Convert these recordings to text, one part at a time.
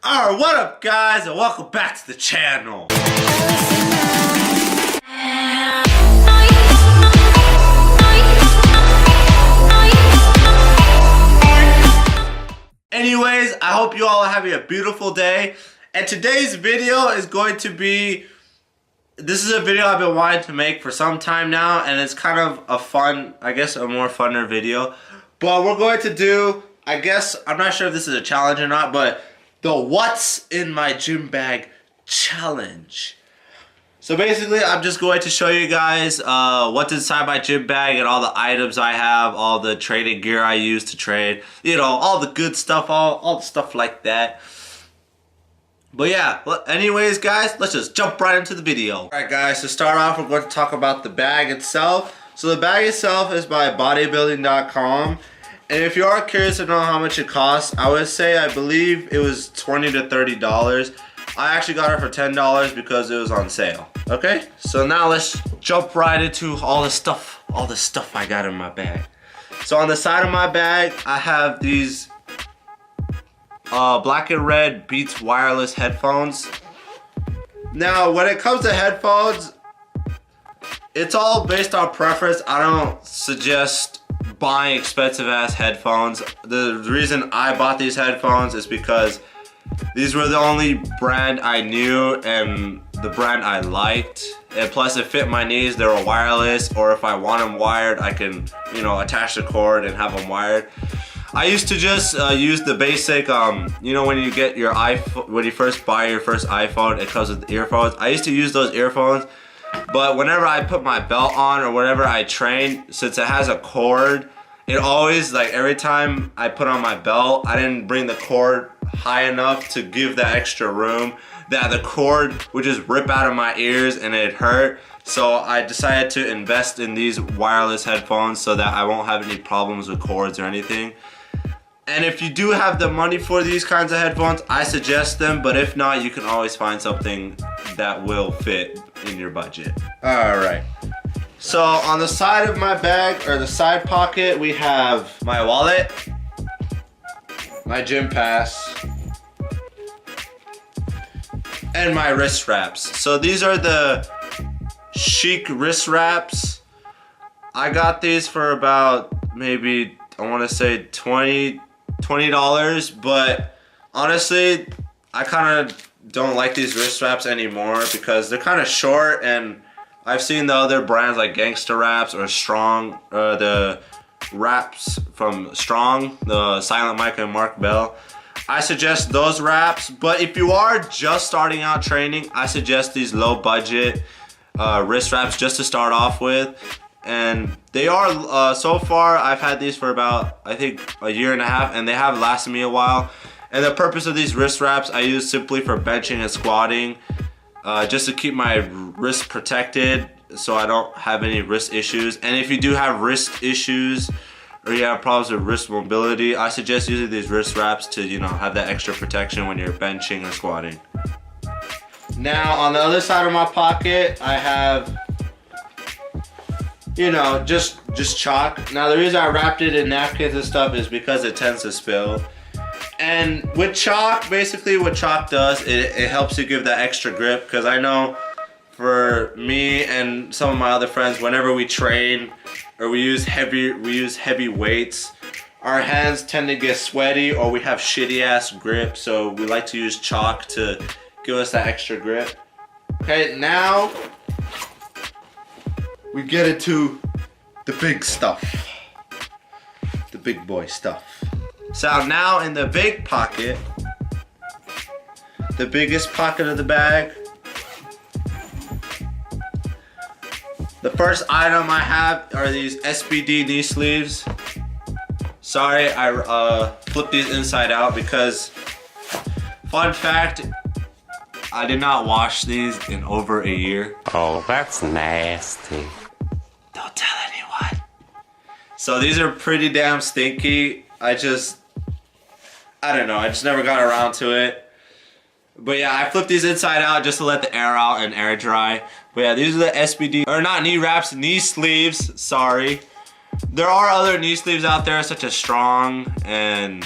Alright, what up guys, and welcome back to the channel. Anyways, I hope you all are having a beautiful day. And today's video is going to be, this is a video I've been wanting to make for some time now, and it's kind of a fun, I guess a more funner video. But we're going to do, I guess, I'm not sure if this is a challenge or not, but the what's in my gym bag challenge. So basically I'm just going to show you guys what's inside my gym bag and all the items I have, all the training gear I use to train, you know, all the good stuff, all the stuff like that. But yeah, anyways guys, let's just jump right into the video. Alright guys, to start off we're going to talk about the bag itself. So the bag itself is by bodybuilding.com. And if you are curious to know how much it costs, I would say I believe it was $20 to $30. I actually got it for $10 because it was on sale. Okay, so now let's jump right into all the stuff I got in my bag. So on the side of my bag, I have these black and red Beats wireless headphones. Now, when it comes to headphones, it's all based on preference. I don't suggest buying expensive ass headphones. The reason I bought these headphones is because these were the only brand I knew and the brand I liked, and plus it fit my needs. They were wireless, or if I want them wired I can, you know, attach the cord and have them wired. I used to just use the basic, you know, when you get your iPhone, when you first buy your first iPhone, it comes with earphones. I used to use those earphones, but whenever I put my belt on or whenever I train, since it has a cord, it always, like every time I put on my belt, I didn't bring the cord high enough to give that extra room, that the cord would just rip out of my ears and it hurt. So I decided to invest in these wireless headphones so that I won't have any problems with cords or anything. And if you do have the money for these kinds of headphones, I suggest them, but if not, you can always find something that will fit in your budget. Alright, so on the side of my bag, or the side pocket, we have my wallet, my gym pass, and my wrist wraps. So these are the Chic wrist wraps. I got these for about maybe, I want to say $20, but honestly I kind of don't like these wrist wraps anymore because they're kind of short, and I've seen the other brands like Gangsta Wraps or Strong, the wraps from Strong, the Silent Mike and Mark Bell. I suggest those wraps, but if you are just starting out training, I suggest these low budget wrist wraps just to start off with. And they are, so far I've had these for about, I think, a year and a half, and they have lasted me a while. And the purpose of these wrist wraps I use simply for benching and squatting, just to keep my wrist protected so I don't have any wrist issues. And if you do have wrist issues or you have problems with wrist mobility, I suggest using these wrist wraps to, you know, have that extra protection when you're benching or squatting. Now on the other side of my pocket I have, you know, just chalk. Now the reason I wrapped it in napkins and stuff is because it tends to spill. And with chalk, basically what chalk does, it helps you give that extra grip, because I know for me and some of my other friends, whenever we train or we use heavy weights, our hands tend to get sweaty or we have shitty ass grip, so we like to use chalk to give us that extra grip. Okay, now we get into the big stuff, the big boy stuff. So now in the big pocket, the biggest pocket of the bag, the first item I have are these SBD knee sleeves. Sorry, I flipped these inside out because, fun fact, I did not wash these in over a year. Oh, that's nasty. Don't tell anyone. So these are pretty damn stinky. I don't know, I just never got around to it. But yeah, I flipped these inside out just to let the air out and air dry. But yeah, these are the SBD, or not knee wraps, knee sleeves, sorry. There are other knee sleeves out there such as Strong, and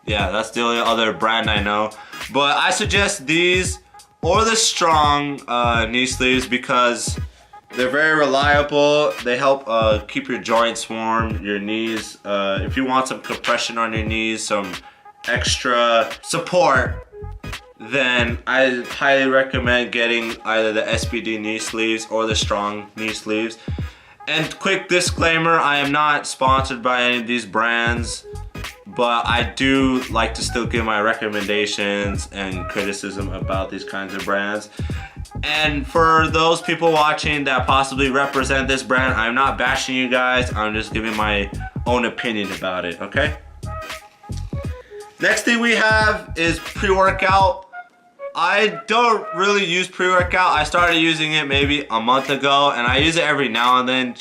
yeah, that's the only other brand I know. But I suggest these or the strong knee sleeves because they're very reliable. They help keep your joints warm, your knees. If you want some compression on your knees, some extra support, then I highly recommend getting either the SBD knee sleeves or the strong knee sleeves. And quick disclaimer, I am not sponsored by any of these brands, but I do like to still give my recommendations and criticism about these kinds of brands. And for those people watching that possibly represent this brand, I'm not bashing you guys, I'm just giving my own opinion about it, okay? Next thing we have is pre-workout. I don't really use pre-workout. I started using it maybe a month ago, and I use it every now and then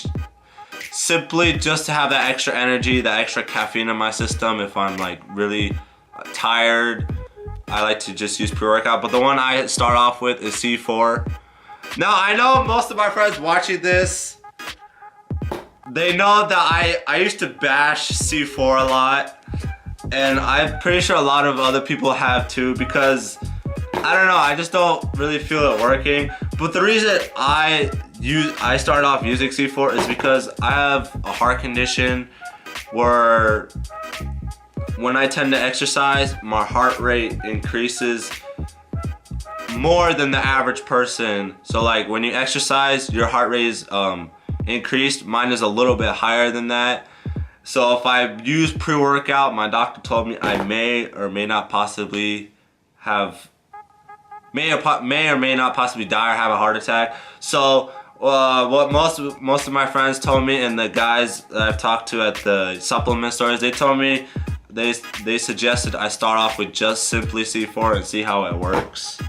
simply just to have that extra energy, that extra caffeine in my system. If I'm like really tired, I like to just use pre-workout. But the one I start off with is C4. Now I know most of my friends watching this, they know that I used to bash C4 a lot, and I'm pretty sure a lot of other people have too, because I don't know, I just don't really feel it working. But the reason I started off using C4 is because I have a heart condition where when I tend to exercise, my heart rate increases more than the average person. So like when you exercise, your heart rate is increased. Mine is a little bit higher than that. So if I use pre-workout, my doctor told me I may or may not possibly have may or may not possibly die or have a heart attack. So what most of my friends told me, and the guys that I've talked to at the supplement stores, they told me they suggested I start off with just simply C4 and see how it works.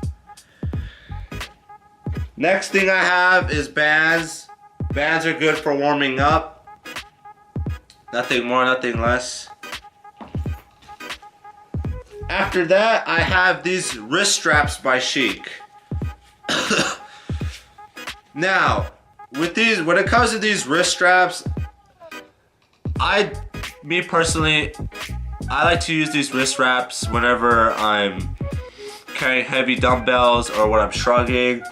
Next thing I have is bands. Bands are good for warming up. Nothing more, nothing less. After that, I have these wrist straps by Chic. Now, with these, when it comes to these wrist straps, me personally, I like to use these wrist straps whenever I'm carrying heavy dumbbells or when I'm shrugging,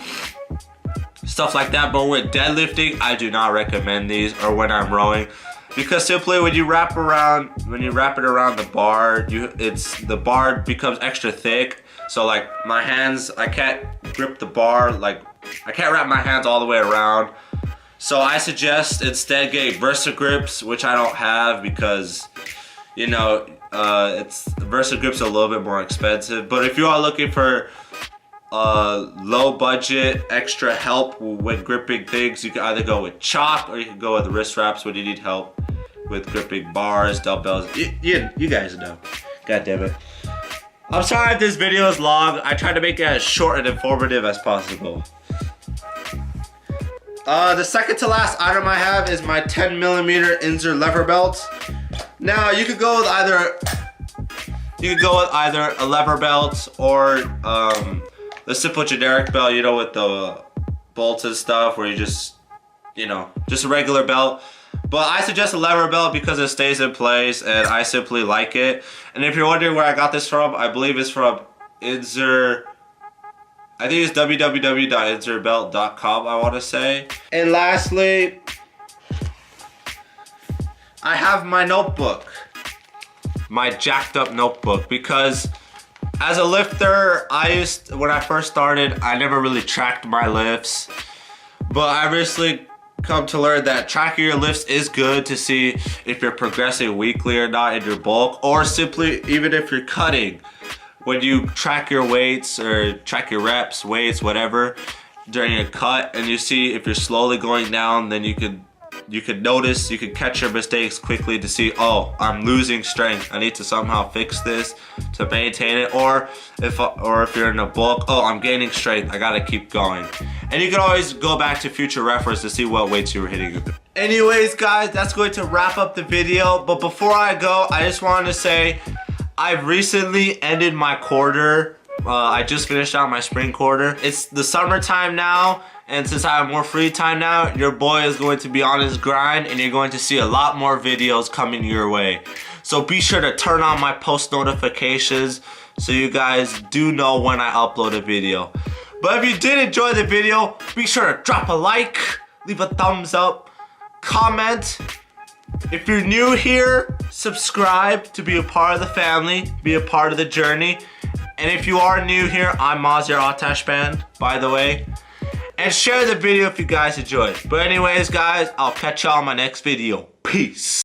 stuff like that. But with deadlifting, I do not recommend these, or when I'm rowing. Because simply when you wrap it around the bar, the bar becomes extra thick. So like my hands, I can't grip the bar, like I can't wrap my hands all the way around. So I suggest instead getting Versa grips, which I don't have because, you know, Versa grips are a little bit more expensive. But if you are looking for low budget extra help when gripping things, you can either go with chalk or you can go with wrist straps when you need help with gripping bars, dumbbells. You guys know. God damn it. I'm sorry if this video is long. I tried to make it as short and informative as possible. The second to last item I have is my 10mm Inzer lever belt. Now you could go with either a lever belt or the simple generic belt, you know, with the bolts and stuff, where you just a regular belt. But I suggest a lever belt because it stays in place and I simply like it. And if you're wondering where I got this from, I believe it's from Inzer. I think it's www.inzerbelt.com, I want to say. And lastly, I have my notebook. My jacked up notebook, because as a lifter, when I first started, I never really tracked my lifts. But I recently come to learn that tracking your lifts is good to see if you're progressing weekly or not in your bulk, or simply even if you're cutting. When you track your weights or track your reps, weights, whatever, during your cut, and you see if you're slowly going down, then you could notice, you could catch your mistakes quickly to see, oh, I'm losing strength. I need to somehow fix this to maintain it. Or if you're in a bulk, oh, I'm gaining strength. I gotta keep going. And you can always go back to future reference to see what weights you were hitting. Anyways, guys, that's going to wrap up the video. But before I go, I just wanted to say, I've recently ended my quarter. I just finished out my spring quarter. It's the summertime now, and since I have more free time now, your boy is going to be on his grind, and you're going to see a lot more videos coming your way. So be sure to turn on my post notifications so you guys do know when I upload a video. But if you did enjoy the video, be sure to drop a like, leave a thumbs up, comment. If you're new here, subscribe to be a part of the family, be a part of the journey. And if you are new here, I'm Mazyar Atashband, by the way. And share the video if you guys enjoyed. But anyways, guys, I'll catch y'all in my next video. Peace.